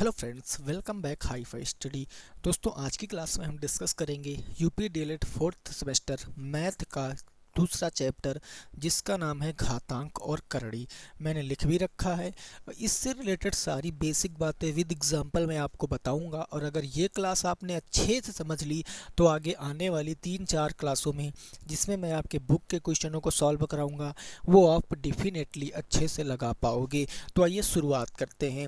Hello friends, welcome back hi fi study. दोस्तों, आज की क्लास में हम डिस्कस करेंगे UP DElEd fourth semester math का दूसरा चैप्टर, जिसका नाम है घातांक और करड़ी। मैंने लिख भी रखा है। इससे रिलेटेड सारी बेसिक बातें विद एग्जांपल मैं आपको बताऊंगा, और अगर ये क्लास आपने अच्छे से समझ ली तो आगे आने वाली 3-4 क्लासों में जिसमें मैं आपके बुक के क्वेश्चनों को सॉल्व कराऊंगा वो आप डेफिनेटली अच्छे से लगा पाओगे। तो आइए शुरुआत करते हैं।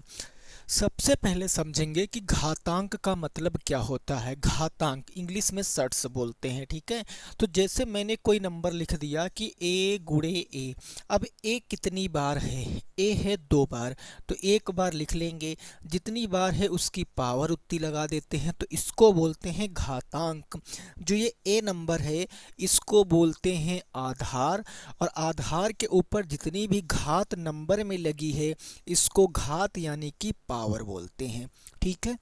सबसे पहले समझेंगे कि घातांक का मतलब क्या होता है। घातांक इंग्लिश में शर्ट्स बोलते हैं, ठीक है। तो जैसे मैंने कोई नंबर लिख दिया कि a गुणे ए। अब a कितनी बार है? a है 2 बार, तो एक बार लिख लेंगे। जितनी बार है उसकी पावर उतनी लगा देते हैं, तो इसको बोलते हैं घातांक। जो ये a नंबर है इसको बोलते हैं आधार, और आधार के ऊपर जितनी भी घात नंबर में लगी है इसको घात यानी कि पावर बोलते हैं, ठीक है।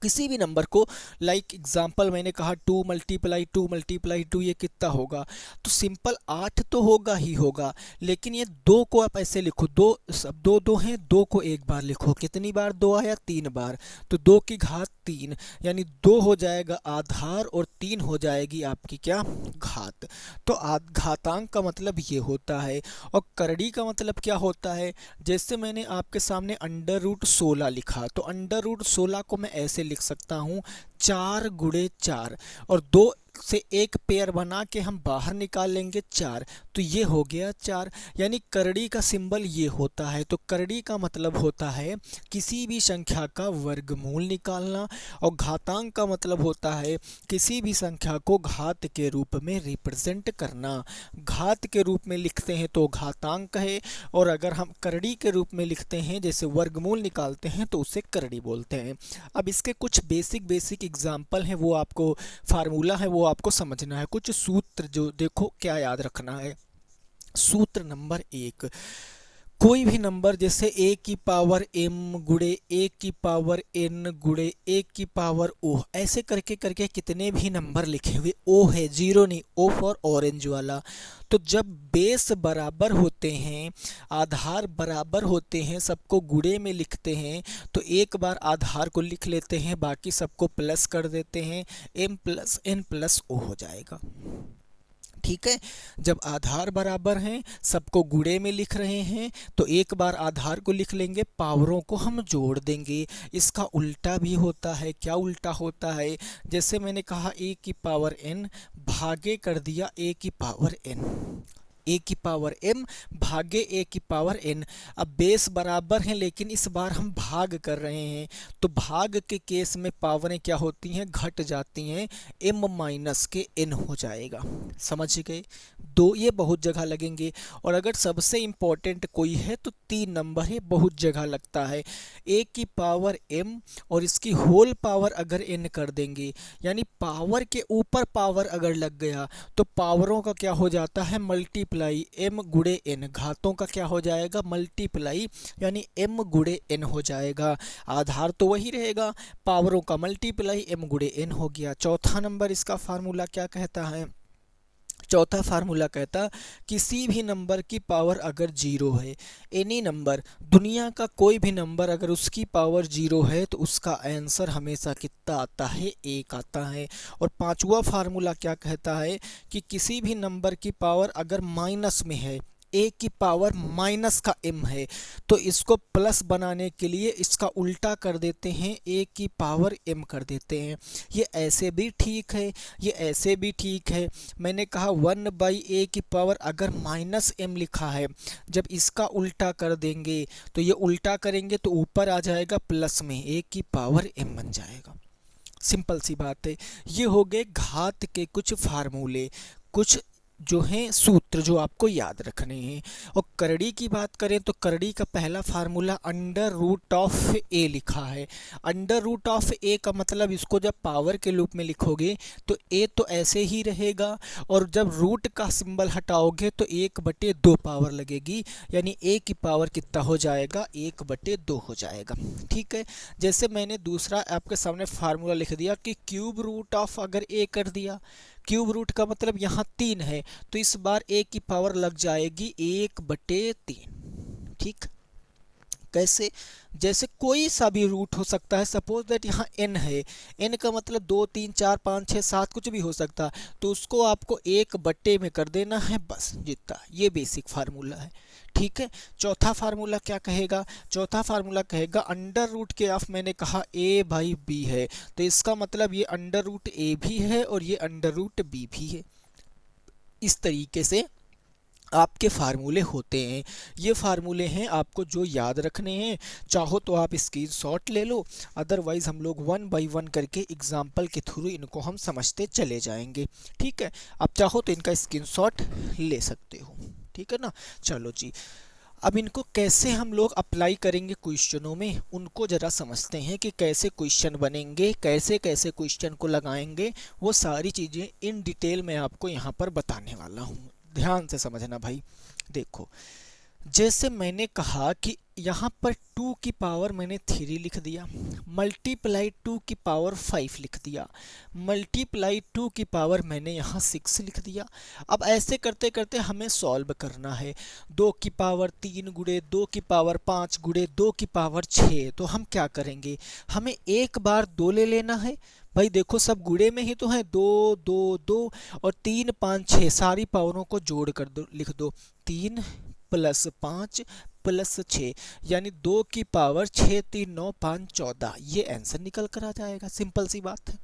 किसी भी नंबर को लाइक एग्जांपल मैंने कहा 2 × 2 ये कितना होगा? तो सिंपल 8 तो होगा ही होगा, लेकिन ये 2 को आप ऐसे लिखो, दो सब दो दो हैं, 2 को एक बार लिखो। कितनी बार 2 आया? 3 बार। तो 2 की घात 3, यानी 2 हो जाएगा आधार और 3 हो जाएगी आपकी क्या? घात। तो घातांक का मतलब ये होता है। और करड़ी का मतलब क्या होता है? जैसे मैंने आपके सामने √16 लिखा, तो √16 को मैं ऐसे लिख सकता हूँ 4 × 4, और 2 से एक पेयर बना के हम बाहर निकाल लेंगे 4, तो ये हो गया 4। यानी करड़ी का सिंबल ये होता है। तो करड़ी का मतलब होता है किसी भी संख्या का वर्गमूल निकालना, और घातांक का मतलब होता है किसी भी संख्या को घात के रूप में रिप्रेजेंट करना। घात के रूप में लिखते हैं तो घातांक है, और अगर हम करड़ी के रूप में लिखते हैं, जैसे वर्गमूल निकालते हैं, तो उसे करड़ी बोलते हैं। अब इसके कुछ बेसिक एग्जाम्पल हैं, वो आपको फार्मूला है वो आपको समझना है। कुछ सूत्र जो देखो क्या याद रखना है। सूत्र नंबर 1, कोई भी नंबर जैसे a की पावर m गुणे a की पावर n गुणे a की पावर o, ऐसे करके करके कितने भी नंबर लिखे हुए, o है, जीरो नहीं, o फॉर ऑरेंज वाला। तो जब बेस बराबर होते हैं, आधार बराबर होते हैं, सबको गुणे में लिखते हैं, तो एक बार आधार को लिख लेते हैं, बाकी सबको प्लस कर देते हैं, m + n + o हो जाएगा, ठीक है। जब आधार बराबर हैं, सबको गुणे में लिख रहे हैं, तो एक बार आधार को लिख लेंगे, पावरों को हम जोड़ देंगे। इसका उल्टा भी होता है। क्या उल्टा होता है? जैसे मैंने कहा a की पावर n भागे कर दिया a की पावर n, a की पावर m भागे a की पावर n। अब बेस बराबर हैं, लेकिन इस बार हम भाग कर रहे हैं, तो भाग के केस में पावरें क्या होती हैं? घट जाती हैं, m - के n हो जाएगा। समझ गए? दो ये बहुत जगह लगेंगे, और अगर सबसे इम्पोर्टेंट कोई है तो 3 नंबर है, बहुत जगह लगता है। a की पावर m और इसकी होल पावर अगर n कर देंगे, यानी पावर के ऊपर पावर अगर लग गया, तो पावरों का क्या हो जाता है? मल्टीप्लाई, m गुणे n। घातों का क्या हो जाएगा? मल्टीप्लाई, यानी m गुणे n हो जाएगा। आधार तो वही रहेगा, पावरों का मल्टीप्लाई, m गुणे n हो गया। चौथा नंबर इसका फार्मूला क्या कहता है? चौथा फार्मूला कहता, किसी भी नंबर की पावर अगर 0 है, एनी नंबर, दुनिया का कोई भी नंबर अगर उसकी पावर 0 है, तो उसका आंसर हमेशा कितना आता है? 1 आता है। और पांचवा फार्मूला क्या कहता है कि किसी भी नंबर की पावर अगर माइनस में है, a की पावर माइनस का m है, तो इसको प्लस बनाने के लिए इसका उल्टा कर देते हैं, a की पावर m कर देते हैं। ये ऐसे भी ठीक है, ये ऐसे भी ठीक है। मैंने कहा 1/a की पावर अगर -m लिखा है, जब इसका उल्टा कर देंगे, तो ये उल्टा करेंगे तो ऊपर आ जाएगा प्लस में, a की पावर m बन जाएगा। सिंपल सी बात है। ये हो गए घात के कुछ फार्मूले, कुछ जो हैं सूत्र जो आपको याद रखने हैं। और करड़ी की बात करें तो करड़ी का पहला फार्मूला √a लिखा है। √a का मतलब, इसको जब पावर के रूप में लिखोगे तो a तो ऐसे ही रहेगा, और जब रूट का सिंबल हटाओगे तो 1/2 पावर लगेगी, यानी a की पावर कितना हो जाएगा? 1/2 हो जाएगा, ठीक है। जैसे मैंने दूसरा आपके सामने फार्मूला लिख दिया कि क्यूब रूट ऑफ अगर a कर दिया, क्यूब रूट का मतलब यहाँ 3 है, तो इस बार a की पावर लग जाएगी 1/3, ठीक। कैसे? जैसे कोई सा भी रूट हो सकता है, सपोज दैट यहाँ n है, n का मतलब 2 3 4 5 6 7 कुछ भी हो सकता है, तो उसको आपको 1/, में कर देना है, बस जितना। ये बेसिक फार्मूला है, ठीक है। चौथा फार्मूला क्या कहेगा? चौथा फार्मूला कहेगा अंडर रूट के ऑफ, मैंने कहा a/b है, तो इसका मतलब ये अंडर रूट a भी है और ये अंडर रूट b भी है। इस तरीके से आपके फार्मूले होते हैं। ये फार्मूले हैं आपको जो याद रखने हैं, चाहो तो आप स्क्रीनशॉट ले लो, अदरवाइज हम लोग 1 बाय 1 करके एग्जाम्पल के थ्रू इनको हम समझते चले जाएंगे, ठीक है। आप चाहो तो इनका स्क्रीनशॉट ले सकते हो, ठीक है ना। चलो जी, अब इनको कैसे हम लोग अप्लाई करेंगे क्वेश्चनों में, उनको ज़रा समझते हैं कि कैसे क्वेश्चन बनेंगे, कैसे कैसे क्वेश्चन को लगाएंगे। वो सारी चीज़ें इन डिटेल में आपको यहाँ पर बताने वाला हूँ, ध्यान से समझना भाई। देखो, जैसे मैंने कहा कि यहाँ पर 2 की पावर मैंने 3 लिख दिया, मल्टीप्लाई 2 की पावर 5 लिख दिया, मल्टीप्लाई 2 की पावर मैंने यहाँ 6 लिख दिया। अब ऐसे करते करते हमें सॉल्व करना है। 2 की पावर 3 गुणे 2 की पावर 5 गुणे 2 की पावर 6, तो हम क्या करेंगे? हमें एक बार 2 ले लेना है भाई। देखो सब गुणे में ही तो है, 2 2 2 और 3 5 6, सारी पावरों को जोड़ कर दो, लिख दो 3 + 5 + 6, यानी 2 की पावर 6 3 9 5 14, ये आंसर निकल कर आ जाएगा। सिंपल सी बात है,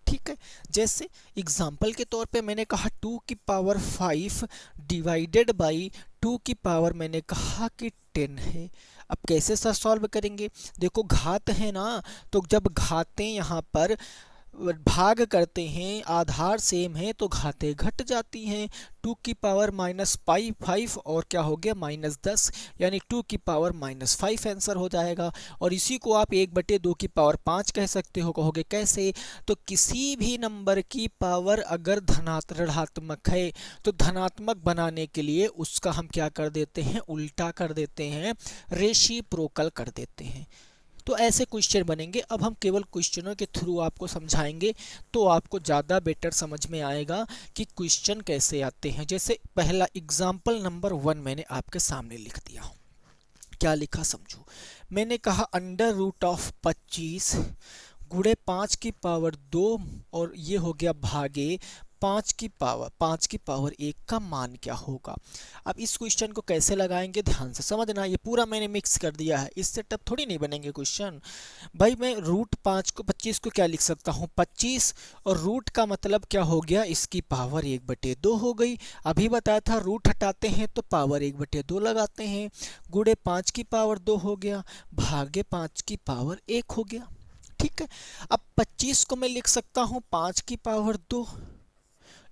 ठीक है। जैसे एग्जाम्पल के तौर पे मैंने कहा 2 की पावर 5 डिवाइडेड बाई 2 की पावर मैंने कहा कि 10 है। अब कैसे सर सॉल्व करेंगे? देखो घात है ना, तो जब घातें यहाँ पर भाग करते हैं, आधार सेम है, तो घातें घट जाती हैं। 2 की पावर -5 और क्या हो गया -10, यानी 2 की पावर -5 आंसर हो जाएगा। और इसी को आप 1/2 की पावर 5 कह सकते हो। कहोगे कैसे? तो किसी भी नंबर की पावर अगर ऋणात्मक है तो धनात्मक बनाने के लिए उसका हम क्या कर देते हैं? उल्टा कर देते हैं, रेसिप्रोकल कर देते हैं। तो ऐसे क्वेश्चन बनेंगे। अब हम केवल क्वेश्चनों के थ्रू आपको समझाएंगे, तो आपको ज़्यादा बेटर समझ में आएगा कि क्वेश्चन कैसे आते हैं। जैसे पहला एग्जाम्पल नंबर 1 मैंने आपके सामने लिख दिया। क्या लिखा समझो। मैंने कहा अंडर रूट ऑफ 25 गुणे 5 की पावर 2 और ये हो गया भागे 5 की पावर 1 का मान क्या होगा। अब इस क्वेश्चन को कैसे लगाएंगे ध्यान से समझना। ये पूरा मैंने मिक्स कर दिया है, इससे टफ थोड़ी नहीं बनेंगे क्वेश्चन भाई। मैं रूट 5 को 25 को क्या लिख सकता हूँ? 25, और रूट का मतलब क्या हो गया? इसकी पावर 1/2 हो गई। अभी बताया था रूट हटाते हैं तो पावर 1/2 लगाते हैं। गुणे 5 की पावर 2 हो गया, भागे 5 की पावर 1 हो गया, ठीक है। अब 25 को मैं लिख सकता हूँ 5 की पावर 2,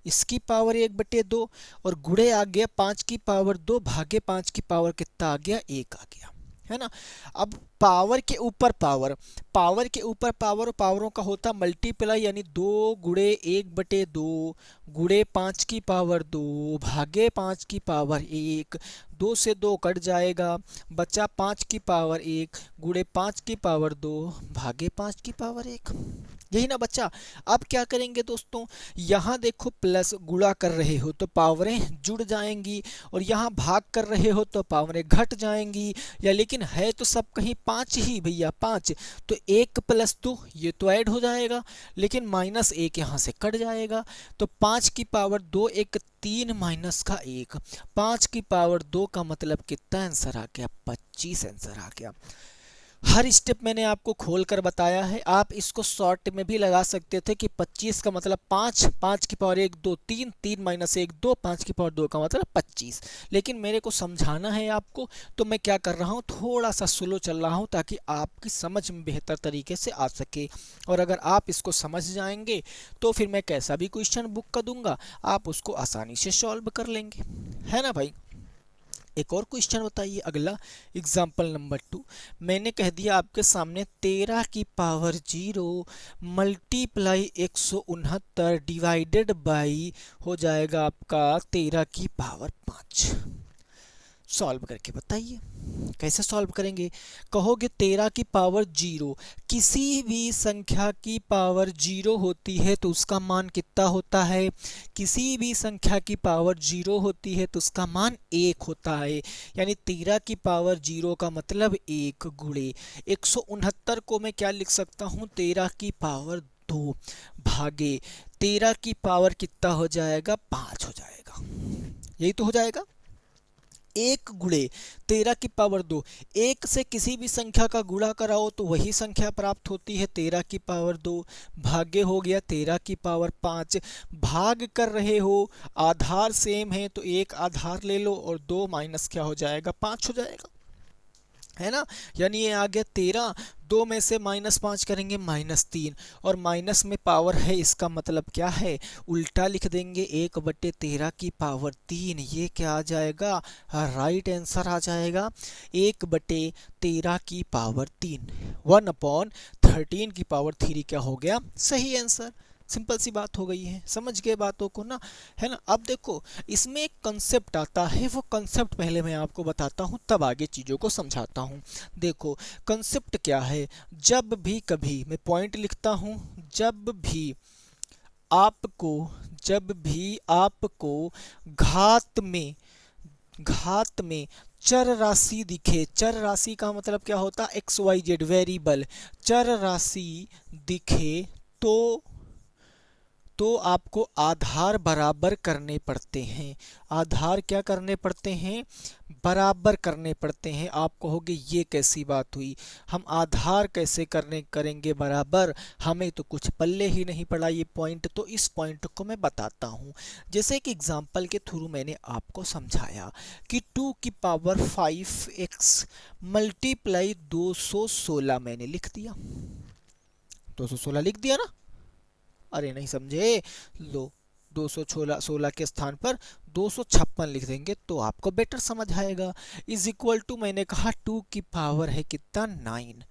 इसकी पावर 1/2, और गुणे आ गया 5 की पावर 2 भागे 5 की पावर कितना आ गया? 1 आ गया, है ना। अब पावर के ऊपर पावर, पावर के ऊपर पावर, पावरों का होता मल्टीप्लाई, यानी 2 गुणे 1/2 गुणे 5 की पावर 2 भागे 5 की पावर 1, 2 से 2 कट जाएगा, बचा 5 की पावर 1 गुणे 5 की पावर 2 भागे 5 की पावर 1, यही ना बच्चा। अब क्या करेंगे दोस्तों? यहाँ देखो प्लस गुणा कर रहे हो तो पावरें जुड़ जाएंगी, और यहाँ भाग कर रहे हो तो पावरें घट जाएंगी। या लेकिन है तो सब कहीं 5 ही भैया, 5, तो 1 + 2 ये तो ऐड हो जाएगा, लेकिन -1 यहाँ से कट जाएगा। तो 5 की पावर 2 1 3 माइनस का 1, 5 की पावर 2 का मतलब कितना आंसर आ गया? 25 आंसर आ गया। हर स्टेप मैंने आपको खोल कर बताया है। आप इसको शॉर्ट में भी लगा सकते थे कि 25 का मतलब 5, 5 की पावर 1 2 3, 3 - 1 2, 5 की पावर 2 का मतलब 25। लेकिन मेरे को समझाना है आपको, तो मैं क्या कर रहा हूँ, थोड़ा सा स्लो चल रहा हूँ ताकि आपकी समझ में बेहतर तरीके से आ सके। और अगर आप इसको समझ जाएंगे तो फिर मैं कैसा भी क्वेश्चन बुक कर दूंगा, आप उसको आसानी से सॉल्व कर लेंगे, है ना भाई। एक और क्वेश्चन बताइए अगला, एग्जाम्पल नंबर 2। मैंने कह दिया आपके सामने 13 की पावर 0 मल्टीप्लाई 169 डिवाइडेड बाई हो जाएगा आपका 13 की पावर 5। सॉल्व करके बताइए। कैसे सॉल्व करेंगे? कहोगे 13 की पावर 0, किसी भी संख्या की पावर 0 होती है तो उसका मान कितना होता है? किसी भी संख्या की पावर 0 होती है तो उसका मान 1 होता है। यानी 13 की पावर 0 का मतलब 1 गुणे 169 को मैं क्या लिख सकता हूँ? 13 की पावर 2 भागे 13 की पावर कितना हो जाएगा? 5 हो जाएगा। यही तो हो जाएगा। 1 गुणे 13 की पावर 2, 1 से किसी भी संख्या का गुणा कराओ तो वही संख्या प्राप्त होती है 13 की पावर 2, भाग्य हो गया 13 की पावर 5। भाग कर रहे हो, आधार सेम है तो एक आधार ले लो और 2 माइनस क्या हो जाएगा? 5 हो जाएगा, है ना। यानी ये आ गया 13, 2 में से -5 करेंगे -3, और माइनस में पावर है, इसका मतलब क्या है? उल्टा लिख देंगे 1/13 की पावर 3। ये क्या आ जाएगा? राइट आंसर आ जाएगा 1/13 की पावर 3। 1/13 की पावर 3 क्या हो गया? सही आंसर। सिंपल सी बात हो गई है, समझ गए बातों को ना, है ना। अब देखो इसमें एक कंसेप्ट आता है, वो कंसेप्ट पहले मैं आपको बताता हूँ तब आगे चीज़ों को समझाता हूँ। देखो कंसेप्ट क्या है, जब भी कभी मैं पॉइंट लिखता हूँ, जब भी आपको घात में चर राशि दिखे, चर राशि का मतलब क्या होता है? XYZ वेरिएबल, चर राशि दिखे तो आपको आधार बराबर करने पड़ते हैं। आधार क्या करने पड़ते हैं? बराबर करने पड़ते हैं। आप कहोगे ये कैसी बात हुई, हम आधार कैसे करेंगे बराबर? हमें तो कुछ पल्ले ही नहीं पड़ा ये पॉइंट। तो इस पॉइंट को मैं बताता हूँ। जैसे कि एग्जांपल के थ्रू मैंने आपको समझाया कि 2 की पावर 5x मल्टीप्लाई 216 मैंने लिख दिया, 216 लिख दिया ना। अरे नहीं समझे, लो 216 के स्थान पर 256 लिख देंगे तो आपको बेटर समझ आएगा। इज इक्वल टू मैंने कहा 2 की पावर है कितना? 9।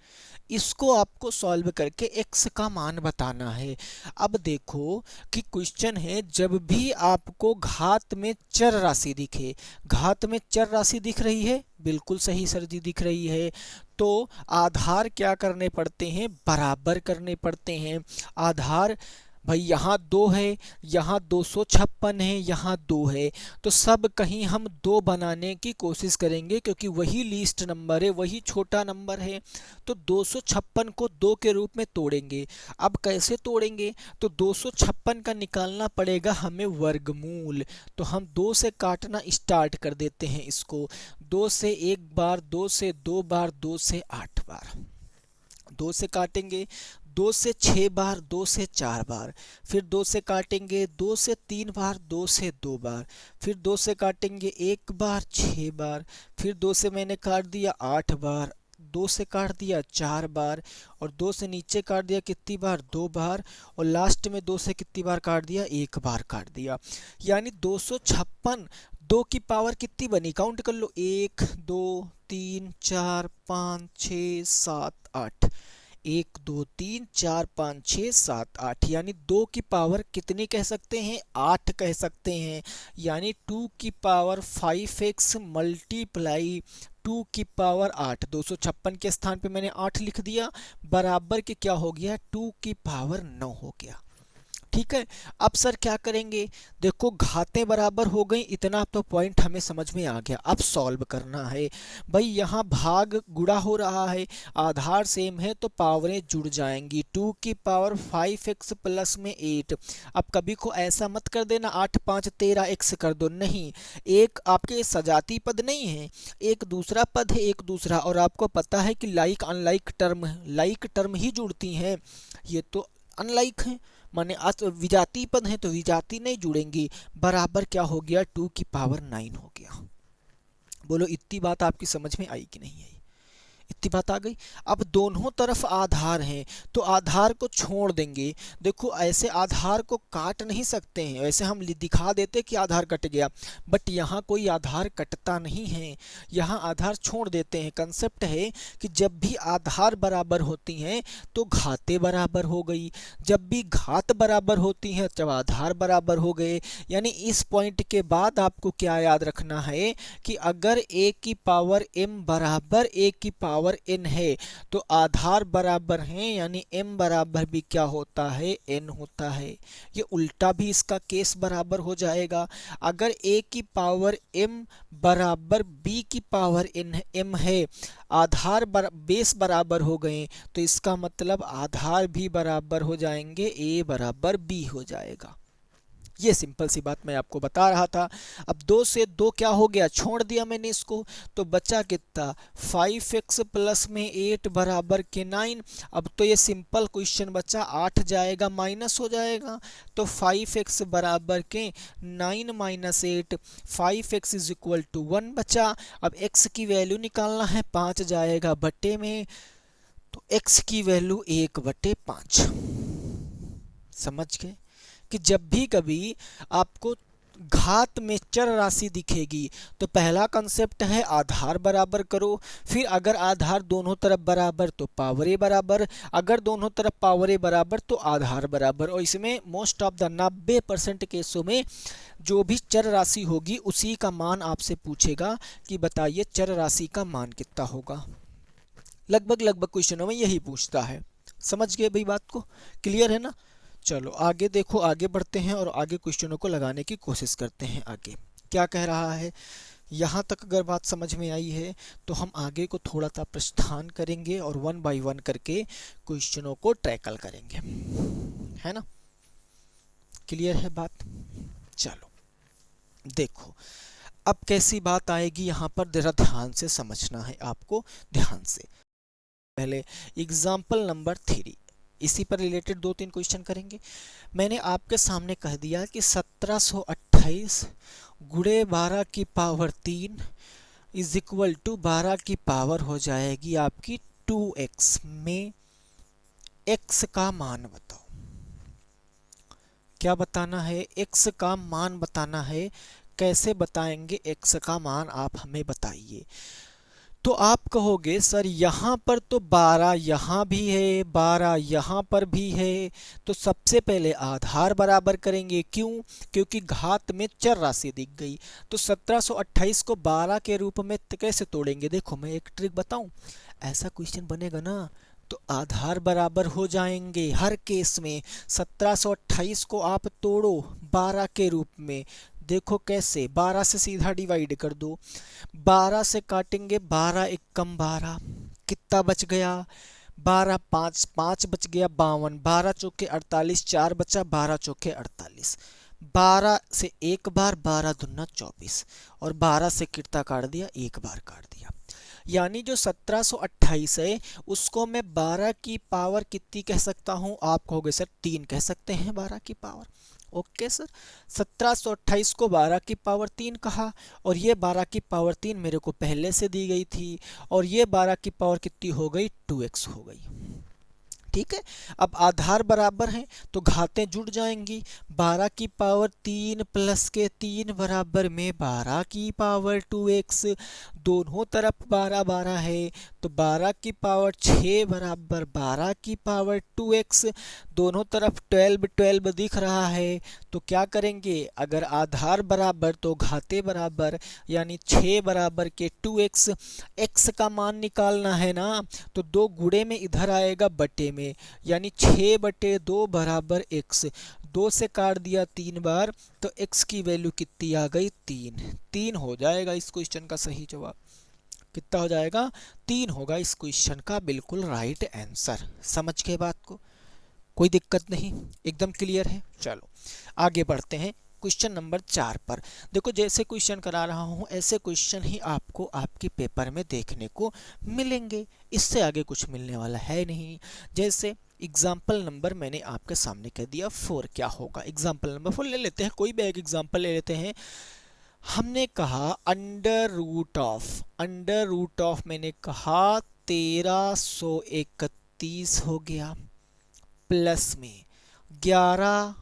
इसको आपको सॉल्व करके x का मान बताना है। अब देखो कि क्वेश्चन है, जब भी आपको घात में चर राशि दिखे, घात में चर राशि दिख रही है, बिल्कुल सही सर जी दिख रही है, तो आधार क्या करने पड़ते हैं? बराबर करने पड़ते हैं। आधार भाई यहाँ 2 है, यहाँ 256 है, यहाँ 2 है, तो सब कहीं हम 2 बनाने की कोशिश करेंगे क्योंकि वही लीस्ट नंबर है, वही छोटा नंबर है। तो 256 को 2 के रूप में तोड़ेंगे। अब कैसे तोड़ेंगे? तो 256 का निकालना पड़ेगा हमें वर्गमूल। तो हम 2 से काटना स्टार्ट कर देते हैं इसको। 2 से 1 बार, 2 से 2 बार, 2 से 8 बार, 2 से काटेंगे, 2 से 6 बार, 2 से 4 बार, फिर 2 से काटेंगे, 2 से 3 बार, 2 से 2 बार, फिर 2 से काटेंगे 1 बार, 6 बार, फिर 2 से मैंने काट दिया 8 बार, 2 से काट दिया 4 बार, और 2 से नीचे काट दिया कितनी बार? 2 बार, और लास्ट में 2 से कितनी बार काट दिया? 1 बार काट दिया। यानी 256 2 की पावर कितनी बनी? काउंट कर लो, 1 2 3 4 5 6 7 8, 1 2 3 4 5 6 7 8, यानी 2 की पावर कितनी कह सकते हैं? 8 कह सकते हैं। यानी 2 की पावर 5x मल्टीप्लाई 2 की पावर 8, 256 के स्थान पे मैंने 8 लिख दिया, बराबर के क्या हो गया? 2 की पावर 9 हो गया। ठीक है। अब सर क्या करेंगे? देखो घातें बराबर हो गई, इतना तो पॉइंट हमें समझ में आ गया। अब सॉल्व करना है भाई, यहाँ भाग गुणा हो रहा है, आधार सेम है तो पावरें जुड़ जाएंगी। 2 की पावर 5x प्लस में 8। अब कभी को ऐसा मत कर देना 8 5 13x कर दो, नहीं, एक आपके सजाती पद नहीं है, एक दूसरा पद है, एक दूसरा। और आपको पता है कि लाइक लाइक टर्म ही जुड़ती हैं, ये तो अनलाइक है, माने विजाती पद है तो विजाती नहीं जुड़ेंगी। बराबर क्या हो गया? 2 की पावर 9 हो गया। बोलो इतनी बात आपकी समझ में आई कि नहीं आई? इतनी बात आ गई। अब दोनों तरफ आधार हैं तो आधार को छोड़ देंगे। देखो ऐसे आधार को काट नहीं सकते हैं, वैसे हम दिखा देते कि आधार कट गया, बट यहाँ कोई आधार कटता नहीं है, यहाँ आधार छोड़ देते हैं। कंसेप्ट है कि जब भी आधार बराबर होती हैं तो घातें बराबर हो गई, जब भी घात बराबर होती हैं जब आधार बराबर हो गए। यानी इस पॉइंट के बाद आपको क्या याद रखना है कि अगर a की पावर m बराबर a की पावर n है तो आधार बराबर हैं, यानी m बराबर भी क्या होता है, n होता है। ये उल्टा भी इसका केस बराबर हो जाएगा। अगर a की पावर m बराबर b की पावर n m है, आधार बेस बराबर हो गए तो इसका मतलब आधार भी बराबर हो जाएंगे, a बराबर b हो जाएगा। ये सिंपल सी बात मैं आपको बता रहा था। अब 2 से 2 क्या हो गया, छोड़ दिया मैंने इसको, तो बचा कितना 5x प्लस में 8 बराबर के 9। अब तो ये सिंपल क्वेश्चन बचा, 8 जाएगा माइनस हो जाएगा, तो 5x बराबर के 9 minus 8, 5x is equal to 1 बचा। अब x की वैल्यू निकालना है, 5 जाएगा बटे में, तो x की वैल्यू 1/5। समझ गए कि जब भी कभी आपको घात में चर राशि दिखेगी तो पहला कंसेप्ट है आधार बराबर करो, फिर अगर आधार दोनों तरफ बराबर तो पावरे बराबर, अगर दोनों तरफ पावरे बराबर तो आधार बराबर। और इसमें मोस्ट ऑफ द 90% केसों में जो भी चर राशि होगी उसी का मान आपसे पूछेगा कि बताइए चर राशि का मान कितना होगा। लगभग क्वेश्चनों में यही पूछता है। समझ गए भाई बात को, क्लियर है ना। चलो आगे देखो, आगे बढ़ते हैं और आगे क्वेश्चनों को लगाने की कोशिश करते हैं। आगे क्या कह रहा है, यहाँ तक अगर बात समझ में आई है तो हम आगे को थोड़ा सा प्रस्थान करेंगे और 1 बाय 1 करके क्वेश्चनों को टैकल करेंगे, है ना। क्लियर है बात। चलो देखो अब कैसी बात आएगी यहाँ पर, जरा ध्यान से समझना है आपको, ध्यान से। पहले एग्जाम्पल नंबर 3, इसी पर रिलेटेड 2-3 क्वेश्चन करेंगे। मैंने आपके सामने कह दिया कि 1728 गुणे 12 की पावर 3 इज इक्वल टू 12 की पावर हो जाएगी आपकी 2x में x का मान बताओ। क्या बताना है, x का मान बताना है। कैसे बताएंगे x का मान, आप हमें बताइए। तो आप कहोगे सर यहाँ पर तो 12 यहाँ भी है, 12 यहाँ पर भी है, तो सबसे पहले आधार बराबर करेंगे। क्यों, क्योंकि घात में चर राशि दिख गई। तो 1728 को 12 के रूप में कैसे तोड़ेंगे, देखो मैं एक ट्रिक बताऊं। ऐसा क्वेश्चन बनेगा ना तो आधार बराबर हो जाएंगे हर केस में। 1728 को आप तोड़ो 12 के रूप में, देखो कैसे, 12 से सीधा डिवाइड कर दो, 12 से काटेंगे 12 एक कम 12, कितना बच गया 12, 5 5 बच गया 52, 12 चौके 48, 4 बचा, 12 चौके 48, 12 से एक बार 12 दूना 24 और 12 से कितना काट दिया, एक बार काट दिया। यानी जो 1728 है उसको मैं 12 की पावर कितनी कह सकता हूँ, आप कहोगे सर 3 कह सकते हैं 12 की पावर। ओके सर, 1728 को 12 की पावर 3 कहा और ये 12 की पावर 3 मेरे को पहले से दी गई थी और ये 12 की पावर कितनी हो गई, 2x हो गई। ठीक है, अब आधार बराबर हैं तो घातें जुड़ जाएंगी। 12 की पावर 3 प्लस के 3 बराबर में 12 की पावर 2x, दोनों तरफ 12 12 है तो 12 की पावर 6 बराबर 12 की पावर 2x, दोनों तरफ 12 12 दिख रहा है तो क्या करेंगे, अगर आधार बराबर तो घाते बराबर, यानी 6 बराबर के 2x। x का मान निकालना है ना तो 2 गुणे में इधर आएगा बटे में, यानी 6/2 बराबर x, 2 से काट दिया 3 बार तो x की वैल्यू कितनी आ गई, 3 हो जाएगा इस क्वेश्चन का सही जवाब। कितना हो जाएगा, 3 होगा इस क्वेश्चन का बिल्कुल राइट आंसर। समझ के बात को, कोई दिक्कत नहीं, एकदम क्लियर है। चलो आगे बढ़ते हैं क्वेश्चन नंबर 4 पर। देखो जैसे क्वेश्चन करा रहा हूँ ऐसे क्वेश्चन ही आपको आपके पेपर में देखने को मिलेंगे, इससे आगे कुछ मिलने वाला है नहीं। जैसे एग्जाम्पल नंबर मैंने आपके सामने कह दिया 4, क्या होगा, एग्जाम्पल नंबर 4 ले लेते हैं, कोई भी एक एग्जाम्पल ले लेते हैं। हमने कहा अंडर रूट ऑफ मैंने कहा 1331 हो गया, प्लस में 11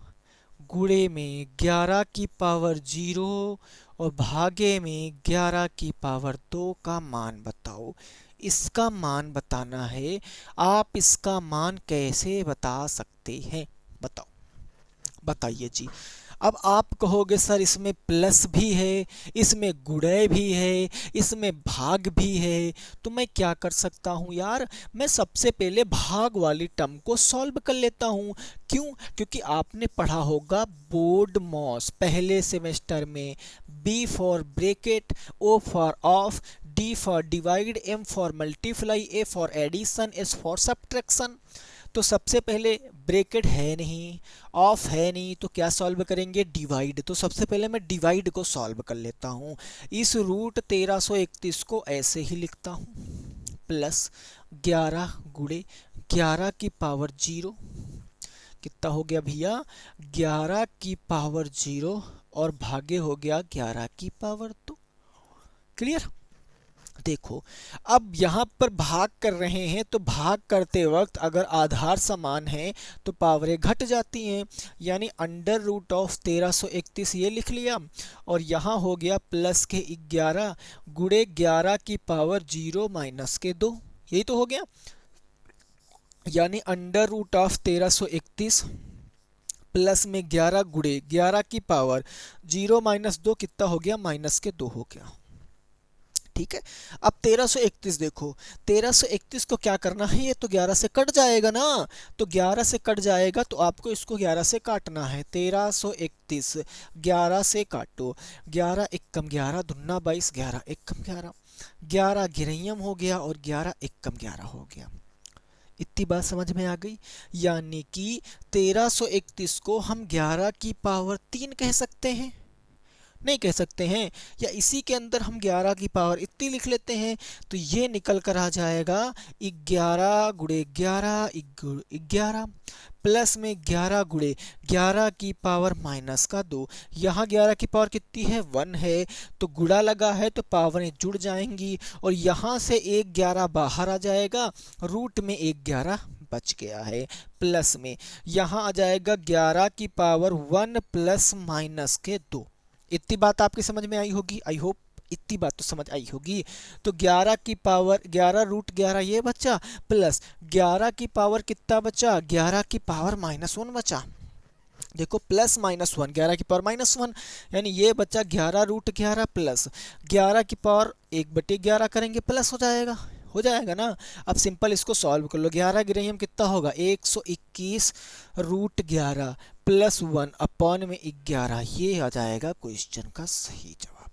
गुणे में 11 की पावर 0 और भागे में 11 की पावर 2 का मान बताओ। इसका मान बताना है। आप इसका मान कैसे बता सकते हैं, बताओ, बताइए जी। अब आप कहोगे सर इसमें प्लस भी है, इसमें गुणय भी है, इसमें भाग भी है, तो मैं क्या कर सकता हूँ यार, मैं सबसे पहले भाग वाली टर्म को सॉल्व कर लेता हूँ। क्यों? क्योंकि आपने पढ़ा होगा बोर्ड मॉस पहले सेमेस्टर में, B for bracket, O for of, D for divide, M for multiply, A for addition, S for subtraction. तो सबसे पहले ब्रैकेट है नहीं, ऑफ है नहीं, तो क्या सॉल्व करेंगे, डिवाइड। तो सबसे पहले मैं डिवाइड को सॉल्व कर लेता हूँ। इस रूट 1331 को ऐसे ही लिखता हूँ, प्लस 11 गुणे 11 की पावर 0, कितना हो गया भैया, 11 की पावर 0 और भागे हो गया 11 की पावर 2। क्लियर? देखो अब यहाँ पर भाग कर रहे हैं, तो भाग करते वक्त अगर आधार समान है तो पावरें घट जाती हैं, यानी अंडर रूट ऑफ 1331 ये लिख लिया, और यहाँ हो गया प्लस के 11 गुणे 11 की पावर 0 माइनस के 2, यही तो हो गया, यानी अंडर रूट ऑफ 1331 प्लस में 11 गुणे 11 की पावर 0 माइनस 2 कितना हो गया, माइनस के 2 हो गया। ठीक है, अब 1331 देखो, 1331 को क्या करना है, ये तो 11 से कट जाएगा ना, तो 11 से कट जाएगा तो आपको इसको 11 से काटना है। 1331 11 से काटो, 11 एकम 11 दुन्ना 22, 11 एकम 11, 11 गिरहियम हो गया और 11 एकम 11 हो गया। इतनी बात समझ में आ गई, यानी कि 1331 को हम 11 की पावर 3 कह सकते हैं, नहीं कह सकते हैं, या इसी के अंदर हम 11 की पावर इतनी लिख लेते हैं, तो ये निकल कर आ जाएगा 11 गुणे 11 11 प्लस में 11 गुणे 11 की पावर माइनस का 2, यहाँ 11 की पावर कितनी है, 1 है, तो गुणा लगा है तो पावरें जुड़ जाएंगी, और यहाँ से एक 11 बाहर आ जाएगा, रूट में एक 11 बच गया है, प्लस में यहाँ आ जाएगा 11 की पावर 1 प्लस माइनस के 2। इतनी बात आपकी समझ में आई होगी, आई होप इतनी बात तो समझ आई होगी। तो 11 की पावर 11 रूट 11 ये बचा, प्लस 11 की पावर कितना बचा, 11 की पावर -1 बचा। देखो प्लस -1, 11 की पावर -1, यानी ये बचा 11 रूट 11 प्लस 11 की पावर 1/11 करेंगे, प्लस हो जाएगा ना। अब सिंपल इसको सॉल्व कर लो, 11 गिरे हम कितना होगा, 121 रूट 11 प्लस 1 अपॉन में 11, ये आ जाएगा क्वेश्चन का सही जवाब,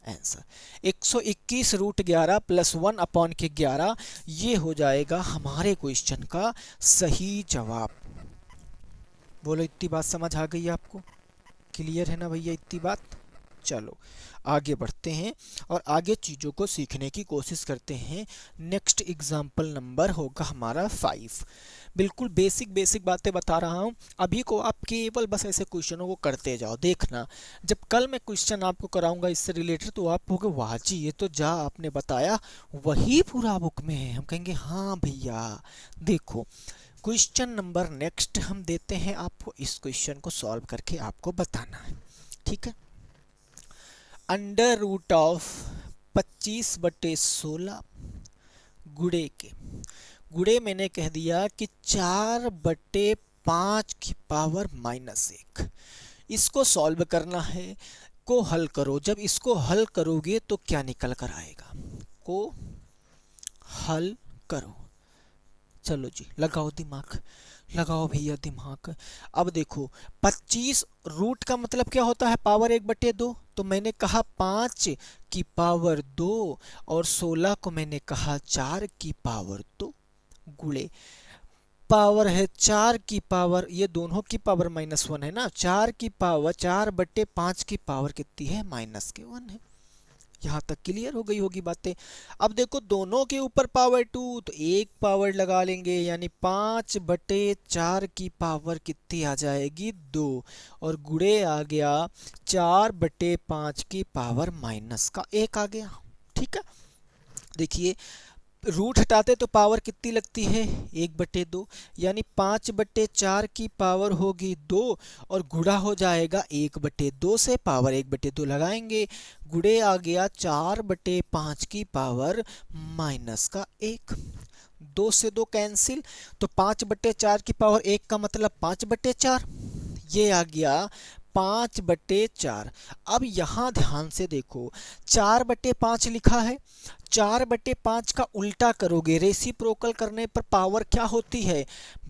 आंसर 121 रूट 11 प्लस 1 अपॉन के 11, ये हो जाएगा हमारे क्वेश्चन का सही जवाब। बोलो इतनी बात समझ आ गई आपको, क्लियर है ना भैया इतनी बात। चलो आगे बढ़ते हैं और आगे चीज़ों को सीखने की कोशिश करते हैं। नेक्स्ट एग्जाम्पल नंबर होगा हमारा 5। बिल्कुल बेसिक बातें बता रहा हूँ, अभी को आप केवल बस ऐसे क्वेश्चनों को करते जाओ, देखना जब कल मैं क्वेश्चन आपको कराऊंगा इससे रिलेटेड तो आप कहोगे वाह जी ये तो जा आपने बताया वही पूरा बुक में है। हम कहेंगे हाँ भैया। देखो क्वेश्चन नंबर नेक्स्ट हम देते हैं आपको, इस क्वेश्चन को सॉल्व करके आपको बताना है, ठीक है। अंडर रूट ऑफ 25/16 गुणे मैंने कह दिया कि 4/5 की पावर -1, इसको सॉल्व करना है, को हल करो। जब इसको हल करोगे तो क्या निकल कर आएगा, को हल करो। चलो जी लगाओ दिमाग, लगाओ भैया दिमाग। अब देखो 25 रूट का मतलब क्या होता है, पावर 1/2, तो मैंने कहा 5 की पावर 2 और 16 को मैंने कहा 4 की पावर 2 गुणे पावर है 4 की पावर, ये दोनों की पावर -1 है ना, 4 की पावर 4/5 की पावर कितनी है, -1 है। यहाँ तक क्लियर हो गई होगी बातें। अब देखो दोनों के ऊपर पावर 2, तो एक पावर लगा लेंगे, यानी 5/4 की पावर कितनी आ जाएगी, 2, और गुणे आ गया 4/5 की पावर -1 आ गया, ठीक है। देखिए रूट हटाते तो पावर कितनी लगती है 1/2, यानी 5/4 की पावर होगी 2 और गुणा हो जाएगा 1/2 से, पावर 1/2 लगाएंगे, गुणे आ गया 4/5 की पावर -1। 2 से 2 कैंसिल, तो 5/4 की पावर 1 का मतलब 5/4, ये आ गया 5/4। अब यहाँ ध्यान से देखो 4/5 लिखा है, 4/5 का उल्टा करोगे, रेसिप्रोकल करने पर पावर क्या होती है,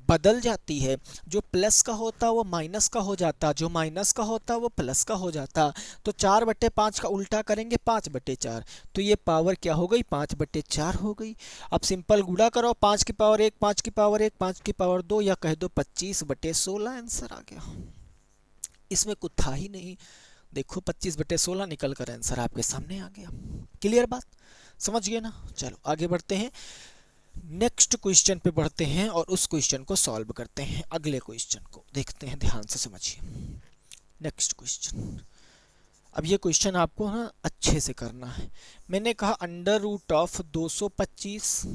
बदल जाती है। जो प्लस का होता वो माइनस का हो जाता, जो माइनस का होता वो प्लस का हो जाता। तो 4/5 का उल्टा करेंगे 5/4, तो ये पावर क्या हो गई 5/4 हो गई। अब सिंपल गुणा करो, 5 की पावर 1, 5 की पावर 1, 5 की पावर 2, या कह दो 25/16 आंसर आ गया। इसमें कुछ था ही नहीं, देखो 25/16 निकल कर आंसर आपके सामने आ गया। क्लियर बात, समझ गए ना। चलो आगे बढ़ते हैं, नेक्स्ट क्वेश्चन पे बढ़ते हैं और उस क्वेश्चन को सॉल्व करते हैं। अगले क्वेश्चन को देखते हैं, ध्यान से समझिए। नेक्स्ट क्वेश्चन, अब ये क्वेश्चन आपको ना अच्छे से करना है। मैंने कहा √225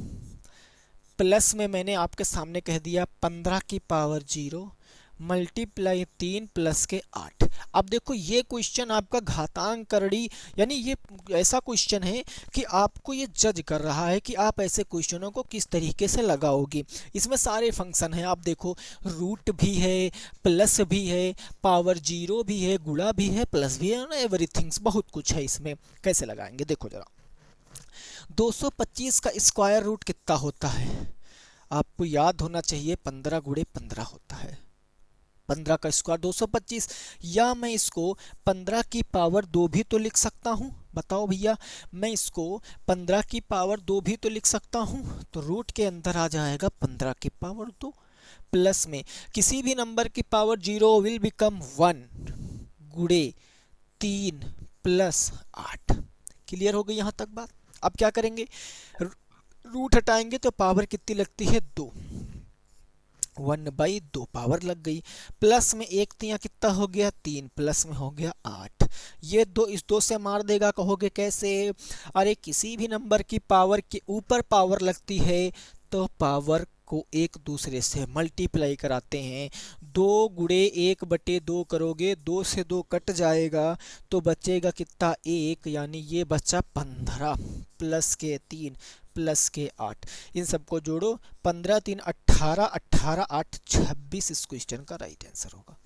प्लस में मैंने आपके सामने कह दिया 15 की पावर 0 मल्टीप्लाई 3 प्लस के 8। अब देखो ये क्वेश्चन आपका घातांक करड़ी, यानी ये ऐसा क्वेश्चन है कि आपको ये जज कर रहा है कि आप ऐसे क्वेश्चनों को किस तरीके से लगाओगे। इसमें सारे फंक्शन हैं, आप देखो रूट भी है, प्लस भी है, पावर 0 भी है, गुणा भी है, प्लस भी है ना, एवरीथिंग्स बहुत कुछ है इसमें। कैसे लगाएंगे देखो जरा। 225 का स्क्वायर रूट कितना होता है, आपको याद होना चाहिए 15 × 15 होता है। 15 का स्क्वायर 225, या मैं इसको 15 की पावर 2 भी तो लिख सकता हूँ। बताओ भैया, मैं इसको 15 की पावर 2 भी तो लिख सकता हूँ। तो रूट के अंदर आ जाएगा 15 की पावर 2, प्लस में किसी भी नंबर की पावर 0 विल बिकम 1 गुणे 3 प्लस 8। क्लियर हो गई यहाँ तक बात। अब क्या करेंगे, रूट हटाएंगे तो पावर कितनी लगती है 2, 1/2 पावर लग गई। प्लस में 1 तिया कितना हो गया 3, प्लस में हो गया 8। ये 2 इस 2 से मार देगा, कहोगे कैसे, अरे किसी भी नंबर की पावर के ऊपर पावर लगती है तो पावर को एक दूसरे से मल्टीप्लाई कराते हैं। 2 गुणे 1/2 करोगे, 2 से 2 कट जाएगा तो बचेगा कितना 1, यानी ये बचा 15 प्लस के 3 प्लस के 8। इन सबको जोड़ो, 15 3 18, 18 8 26 इस क्वेश्चन का राइट आंसर होगा।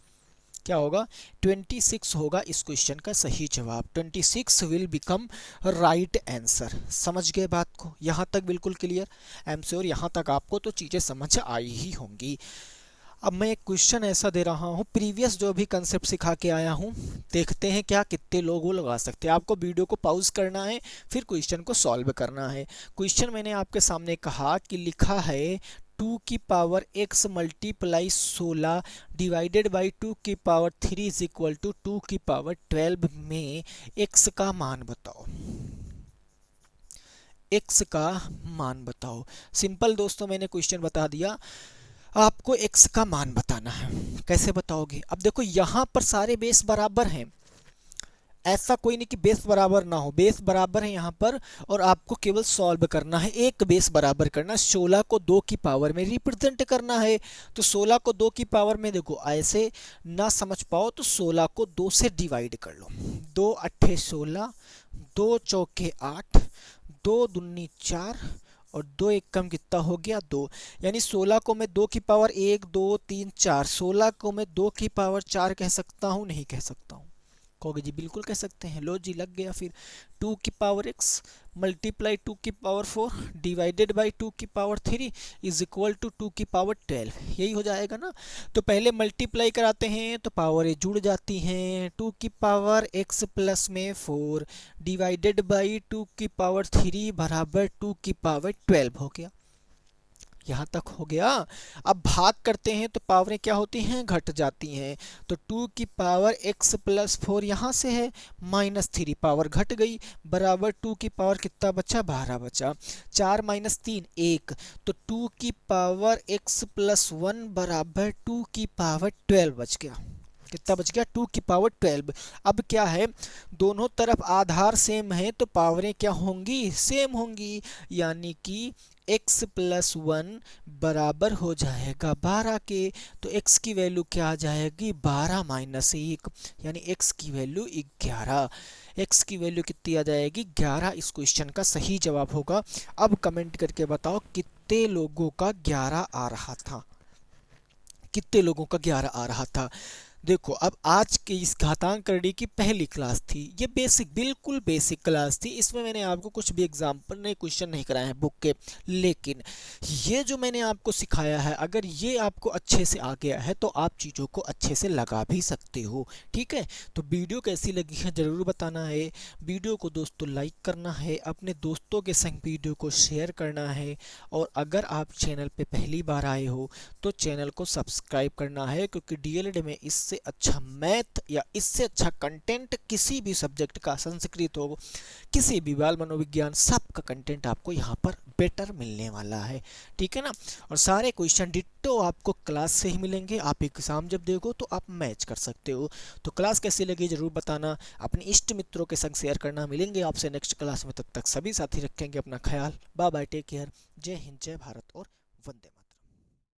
क्या होगा 26 होगा इस क्वेश्चन का सही जवाब। 26 विल बिकम राइट आंसर। समझ गए बात को, यहाँ तक बिल्कुल क्लियर। आई एम श्योर यहाँ तक आपको तो चीज़ें समझ आई ही होंगी। अब मैं एक क्वेश्चन ऐसा दे रहा हूँ, प्रीवियस जो भी कंसेप्ट सिखा के आया हूँ, देखते हैं क्या कितने लोग वो लगा सकते हैं। आपको वीडियो को पॉज करना है, फिर क्वेश्चन को सॉल्व करना है। क्वेश्चन मैंने आपके सामने कहा कि लिखा है 2 की power x multiply 16 divided by 2 की पावर 3 इज इक्वल टू 2 की पावर 12 में x का मान बताओ। x का मान बताओ। सिंपल दोस्तों, मैंने क्वेश्चन बता दिया, आपको x का मान बताना है। कैसे बताओगे, अब देखो यहाँ पर सारे बेस बराबर हैं, ऐसा कोई नहीं कि बेस बराबर ना हो, बेस बराबर है यहाँ पर, और आपको केवल सॉल्व करना है, एक बेस बराबर करना। 16 को 2 की पावर में रिप्रेजेंट करना है, तो 16 को 2 की पावर में देखो ऐसे ना समझ पाओ तो 16 को 2 से डिवाइड कर लो। 2 8 16, 2 चौके 8, 2 दूनी 4 और 2 एक कम कितना हो गया 2, यानी 16 को मैं 2 की पावर 1 2 3 4, 16 को मैं 2 की पावर 4 कह सकता हूँ, नहीं कह सकता हूँ। कहोगे जी बिल्कुल कह सकते हैं, लो जी लग गया। फिर 2 की पावर x मल्टीप्लाई 2 की पावर 4 डिवाइडेड बाई 2 की पावर 3 इज इक्वल टू 2 की पावर 12, यही हो जाएगा ना। तो पहले मल्टीप्लाई कराते हैं तो पावर जुड़ जाती हैं। 2 की पावर x प्लस में 4 डिवाइडेड बाई 2 की पावर 3 बराबर 2 की पावर 12 हो गया। यहाँ तक हो गया। अब भाग करते हैं तो पावरें क्या होती हैं, घट जाती हैं। तो 2 की पावर x प्लस 4 यहाँ से है, -3 पावर घट गई, बराबर 2 की पावर कितना बचा 12 बचा। 4 - 3 1, तो 2 की पावर x प्लस 1 बराबर 2 की पावर 12 बच गया। कितना बच गया 2 की पावर 12। अब क्या है, दोनों तरफ आधार सेम है तो पावरें क्या होंगी, सेम होंगी, यानी कि x प्लस 1 बराबर हो जाएगा 12 के। तो x की वैल्यू क्या आ जाएगी, 12 माइनस 1, यानी x की वैल्यू 11। x की वैल्यू कितनी आ जाएगी, 11। इस क्वेश्चन का सही जवाब होगा। अब कमेंट करके बताओ कितने लोगों का 11 आ रहा था, कितने लोगों का 11 आ रहा था। देखो, अब आज की इस घातांक करड़ी की पहली क्लास थी, ये बेसिक, बिल्कुल बेसिक क्लास थी। इसमें मैंने आपको कुछ भी एग्जाम्पल नहीं, क्वेश्चन नहीं कराए हैं बुक के, लेकिन ये जो मैंने आपको सिखाया है, अगर ये आपको अच्छे से आ गया है तो आप चीज़ों को अच्छे से लगा भी सकते हो। ठीक है, तो वीडियो कैसी लगी है ज़रूर बताना है। वीडियो को दोस्तों लाइक करना है, अपने दोस्तों के संग वीडियो को शेयर करना है, और अगर आप चैनल पे पहली बार आए हो तो चैनल को सब्सक्राइब करना है, क्योंकि डीएलएड में इससे अच्छा मैथ या इससे अच्छा कंटेंट किसी भी सब्जेक्ट का, संस्कृत हो, किसी भी बाल मनोविज्ञान, सबका कंटेंट आपको यहाँ पर बेटर मिलने वाला है। ठीक है ना, और सारे क्वेश्चन डिट्टो आपको क्लास से ही मिलेंगे। आप एग्जाम जब देखो तो आप मैच कर सकते हो। तो क्लास कैसी लगी जरूर बताना, अपने इष्ट मित्रों के संग शेयर करना। मिलेंगे आपसे नेक्स्ट क्लास में, तब तक सभी साथी रखेंगे अपना ख्याल। बाय बाय, टेक केयर, जय हिंद, जय भारत और वंदे मातरम।